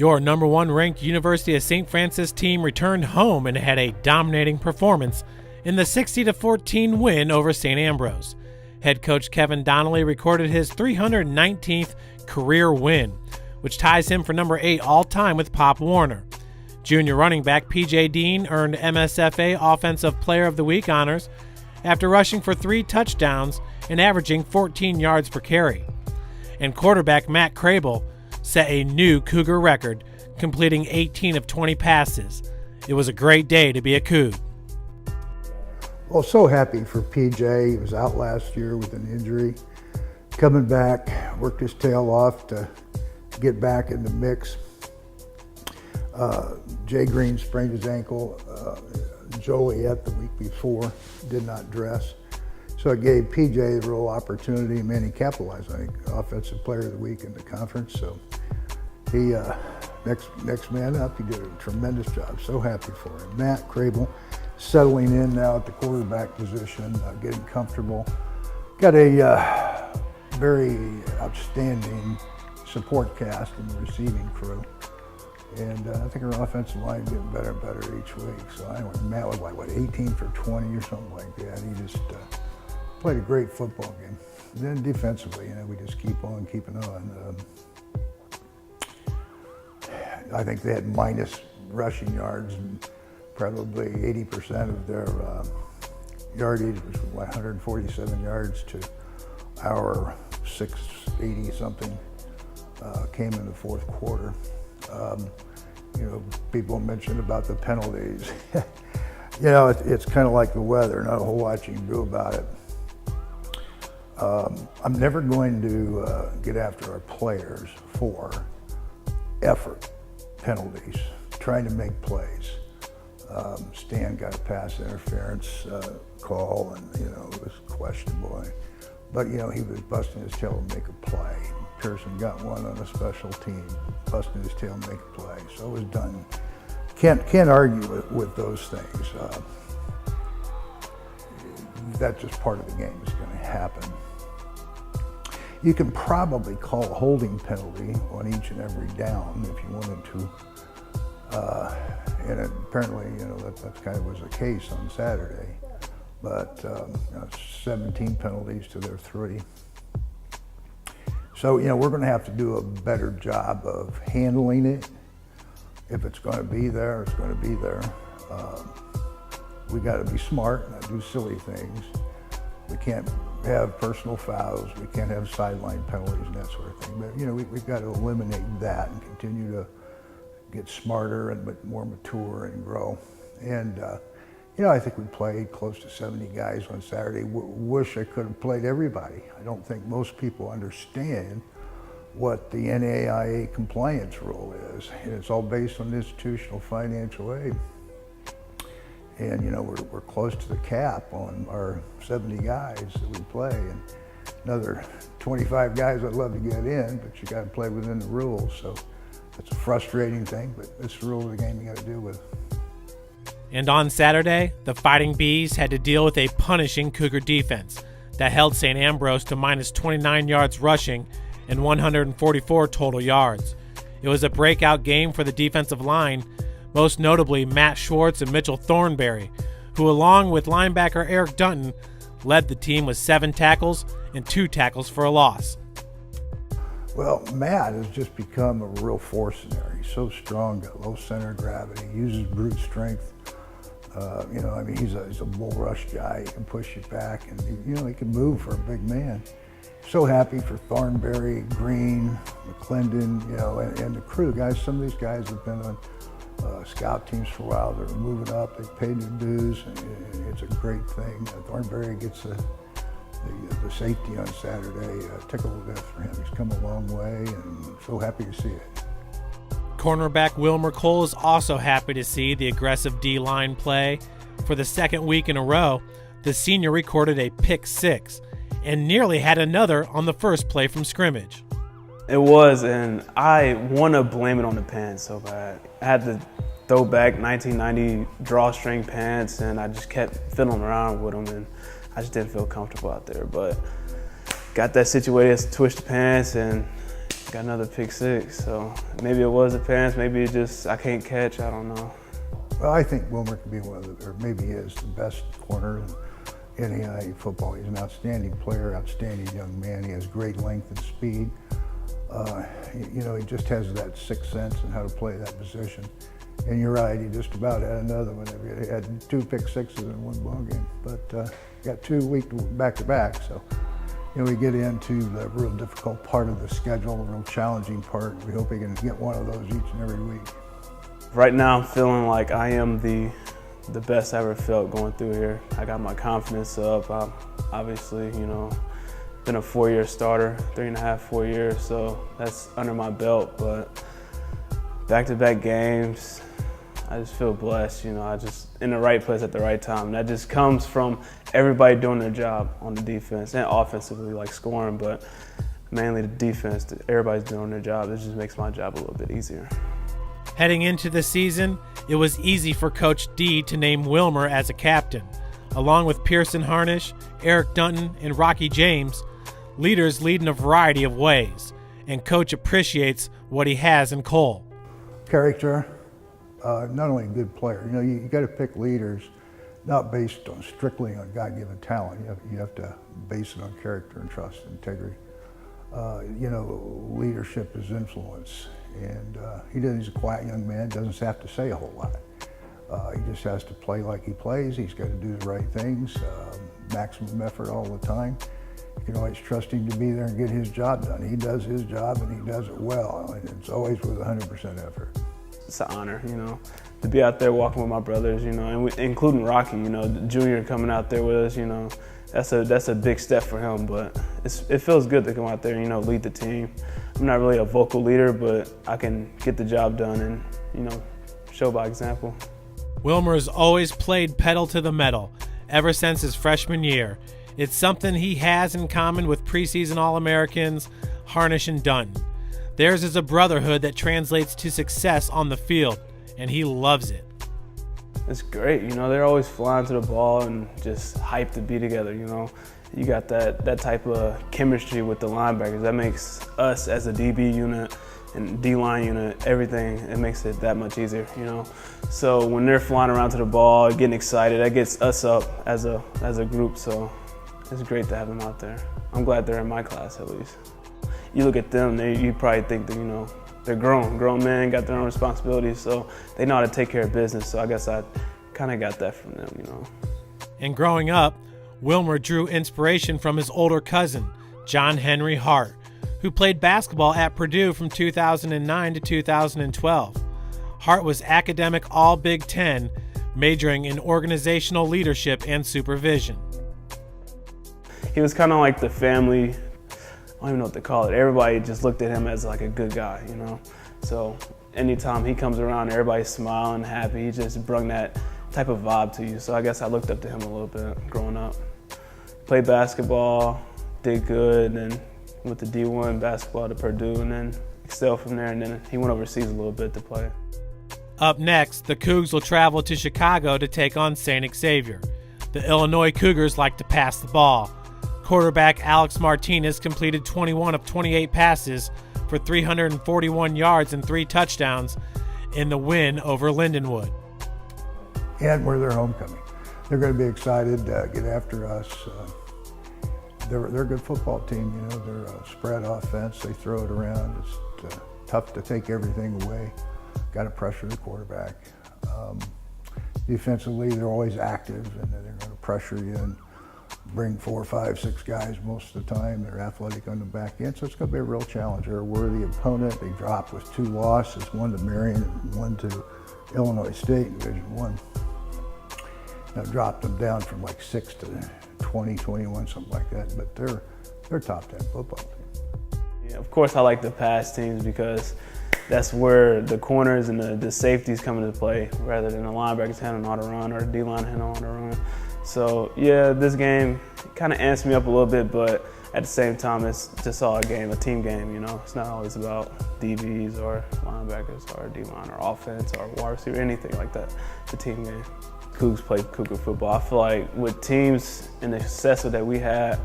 Your number one ranked University of St. Francis team returned home and had a dominating performance in the 60-14 win over St. Ambrose. Head coach Kevin Donley recorded his 319th career win, which ties him for number 8 all-time with Pop Warner. Junior running back P.J. Dean earned MSFA Offensive Player of the Week honors after rushing for 3 touchdowns and averaging 14 yards per carry. And quarterback Matt Crable set a new Cougar record, completing 18 of 20 passes. It was a great day to be a Coug. Well, so happy for PJ. He was out last year with an injury. Coming back, worked his tail off to get back in the mix. Jay Green sprained his ankle. Joliet the week before did not dress. So it gave PJ the real opportunity. Man, he capitalized, I think, Offensive Player of the Week in the conference. So he, next man up, he did a tremendous job. So happy for him. Matt Crable settling in now at the quarterback position, getting comfortable. Got a very outstanding support cast in the receiving crew. And I think our offensive line is getting better and better each week. So anyway, Matt was like, 18 for 20 or something like that. He just played a great football game. And then defensively, we just keep on keeping on. I think they had minus rushing yards, and probably 80% of their yardage, which was 147 yards to our 680 something, came in the fourth quarter. People mentioned about the penalties. It's kind of like the weather, not a whole lot you can do about it. I'm never going to get after our players for effort penalties, trying to make plays. Stan got a pass interference call, and it was questionable. But he was busting his tail to make a play. Pearson got one on a special team, busting his tail to make a play. So it was done. Can't argue with those things. That's just part of the game. It's going to happen. You can probably call a holding penalty on each and every down if you wanted to. And apparently, that kind of was the case on Saturday. But 17 penalties to their 3. So, we're going to have to do a better job of handling it. If it's going to be there, it's going to be there. We got to be smart, not do silly things. We can't have personal fouls. We can't have sideline penalties and that sort of thing. But, we've got to eliminate that and continue to get smarter and more mature and grow. And, I think we played close to 70 guys on Saturday. Wish I could have played everybody. I don't think most people understand what the NAIA compliance rule is. And it's all based on institutional financial aid. And, we're close to the cap on our 70 guys that we play. And another 25 guys I'd love to get in, but you got to play within the rules. So it's a frustrating thing, but it's the rule of the game you got to deal with. And on Saturday, the Fighting Bees had to deal with a punishing Cougar defense that held St. Ambrose to minus 29 yards rushing and 144 total yards. It was a breakout game for the defensive line, most notably Matt Schwartz and Mitchell Thornberry, who along with linebacker Eric Dunton, led the team with 7 tackles and 2 tackles for a loss. Well, Matt has just become a real force in there. He's so strong, got low center of gravity, uses brute strength. He's a bull rush guy. He can push you back, and he can move for a big man. So happy for Thornberry, Green, McClendon, and the crew. Guys, some of these guys have been on scout teams for a while. They're moving up. They've paid their dues. And it's a great thing. Thornberry gets the safety on Saturday. Tickle to death for him. He's come a long way, and so happy to see it. Cornerback Wilmer Cole is also happy to see the aggressive D-line play. For the second week in a row, the senior recorded a pick 6 and nearly had another on the first play from scrimmage. It was, and I want to blame it on the pants so bad. I had to throw back 1990 drawstring pants, and I just kept fiddling around with them, and I just didn't feel comfortable out there. But got that situated, switched the pants, and got another pick six. So maybe it was the pants, maybe it just I can't catch, I don't know. Well, I think Wilmer could be one of the, or maybe he is the best corner in NAIA football. He's an outstanding player, outstanding young man. He has great length and speed. You know, he just has that sixth sense in how to play that position. And you're right, he just about had another one. He had 2 pick sixes in one ball game, but got 2 week back-to-back. So, you know, we get into the real difficult part of the schedule, the real challenging part. We hope he can get one of those each and every week. Right now, I'm feeling like I am the best I ever felt going through here. I got my confidence up. I'm obviously, you know, been a 4-year starter, 3.5, 4 years, so that's under my belt. But back-to-back games, I just feel blessed. You know, I just in the right place at the right time. And that just comes from everybody doing their job on the defense and offensively, like scoring, but mainly the defense. Everybody's doing their job. It just makes my job a little bit easier. Heading into the season, it was easy for Coach D to name Wilmer as a captain. Along with Pearson Harnish, Eric Dunton, and Rocky James, leaders lead in a variety of ways, and Coach appreciates what he has in Cole. Character, not only a good player. You know, you got to pick leaders not based on strictly on God-given talent. You have to base it on character and trust and integrity. You know, leadership is influence. And he's a quiet young man, doesn't have to say a whole lot. He just has to play like he plays. He's got to do the right things, maximum effort all the time. You can always trust him to be there and get his job done. He does his job and he does it well. And it's always with 100% effort. It's an honor, you know, to be out there walking with my brothers, you know, and including Rocky, you know, the junior coming out there with us, you know. That's a big step for him, but it feels good to come out there and, you know, lead the team. I'm not really a vocal leader, but I can get the job done and, you know, show by example. Wilmer has always played pedal to the metal ever since his freshman year. It's something he has in common with preseason All-Americans Harnish and Dunn. Theirs is a brotherhood that translates to success on the field, and he loves it. It's great, you know, they're always flying to the ball and just hyped to be together, you know. You got that type of chemistry with the linebackers. That makes us as a DB unit and D-line unit, everything, it makes it that much easier, you know. So when they're flying around to the ball, getting excited, that gets us up as a group, so it's great to have them out there. I'm glad they're in my class at least. You look at them, you probably think that, you know, they're grown men, got their own responsibilities, so they know how to take care of business. So I guess I kind of got that from them, you know. And growing up, Wilmer drew inspiration from his older cousin, John Henry Hart, who played basketball at Purdue from 2009 to 2012. Hart was academic All-Big Ten, majoring in organizational leadership and supervision. He was kind of like the family, I don't even know what to call it. Everybody just looked at him as like a good guy, you know? So anytime he comes around, everybody's smiling, happy. He just brought that type of vibe to you. So I guess I looked up to him a little bit growing up. Played basketball, did good, and went to D1 basketball to Purdue, and then excelled from there, and then he went overseas a little bit to play. Up next, the Cougs will travel to Chicago to take on St. Xavier. The Illinois Cougars like to pass the ball. Quarterback Alex Martinez completed 21 of 28 passes for 341 yards and 3 touchdowns in the win over Lindenwood. And we're their homecoming. They're going to be excited to get after us. They're a good football team, you know. They're a spread offense. They throw it around. It's tough to take everything away. Got to pressure the quarterback. Defensively, they're always active, and they're going to pressure you and bring 4, 5, 6 guys most of the time. They're athletic on the back end, so it's going to be a real challenge. They're a worthy opponent. They dropped with 2 losses, one to Marion and one to Illinois State in Division I. Now dropped them down from like 6 to 20, 21, something like that, but they're a top 10 football team. Yeah, of course I like the pass teams because that's where the corners and the safeties come into play rather than the linebackers handling on the run or the D-line handling on the run. So yeah, this game kind of amps me up a little bit, but at the same time, it's just all a team game, you know. It's not always about DBs or linebackers or D-line or offense or wide receiver, anything like that. It's a team game. Cougs play Cougar football. I feel like with teams and the success that we had,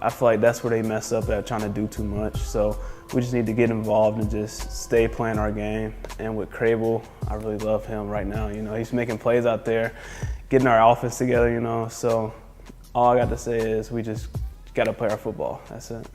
I feel like that's where they mess up at, trying to do too much. So we just need to get involved and just stay playing our game. And with Crable, I really love him right now. You know, he's making plays out there, getting our offense together, you know. So all I got to say is we just got to play our football. That's it.